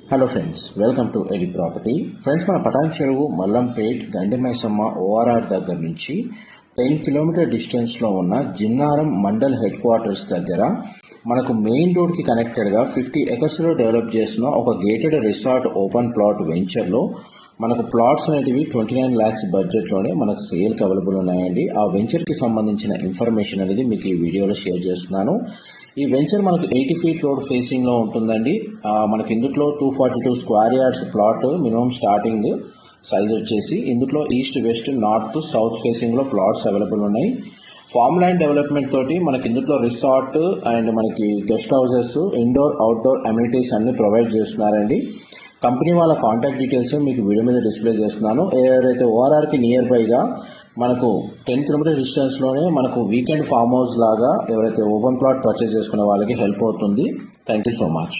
Hello friends, welcome to Eli property. Friends, మన పటాన్ చెరువు Mallampet Gandimaisamma ORR దగ్గర నుంచి 10 కిలోమీటర్ డిస్టెన్స్లో ఉన్న జిన్నారం మండల్ హెడ్ క్వార్టర్స్ దగ్గర మనకు మెయిన్ రోడ్కి కనెక్టెడ్గా 50 ఎకర్స్లో డెవలప్ చేసిన ఒక గేటెడ్ రిసార్ట్ ఓపెన్ ప్లాట్ వెంచర్లో మనకు ప్లాట్స్ అనేటివి 29 lakhs బడ్జెట్లోనే మనకు సేల్కి అవైలబుల్ ఉన్నాయండి. ఆ వెంచర్కి సంబంధించిన ఇన్ఫర్మేషన్ అనేది మీకు ఈ వీడియోలో షేర్ చేస్తున్నాను. ఈ వెంచర్ మనకు 80 feet రోడ్ ఫేసింగ్లో ఉంటుందండి. మనకి ఇందులో 242 square yards plot minimum starting size వచ్చేసి ఇందులో ఈస్ట్ వెస్ట్ నార్త్ సౌత్ ఫేసింగ్లో ప్లాట్స్ అవైలబుల్ ఉన్నాయి. ఫార్మ్ ల్యాండ్ డెవలప్మెంట్ తోటి మనకి ఇందులో రిసార్ట్ అండ్ మనకి guest houses, indoor outdoor amenities అన్ని ప్రొవైడ్ చేస్తున్నారండి. కంపెనీ వాళ్ళ కాంటాక్ట్ డీటెయిల్స్ మీకు వీడియో మీద డిస్ప్లే చేస్తున్నాను. ఎవరైతే ఓఆర్ఆర్కి నియర్ బైగా మనకు 10 కిలోమీటర్ డిస్టెన్స్లోనే మనకు వీకెండ్ ఫామ్ హౌస్ లాగా ఎవరైతే ఓపెన్ ప్లాట్ పర్చేస్ చేసుకునే వాళ్ళకి హెల్ప్ అవుతుంది. Thank you so much.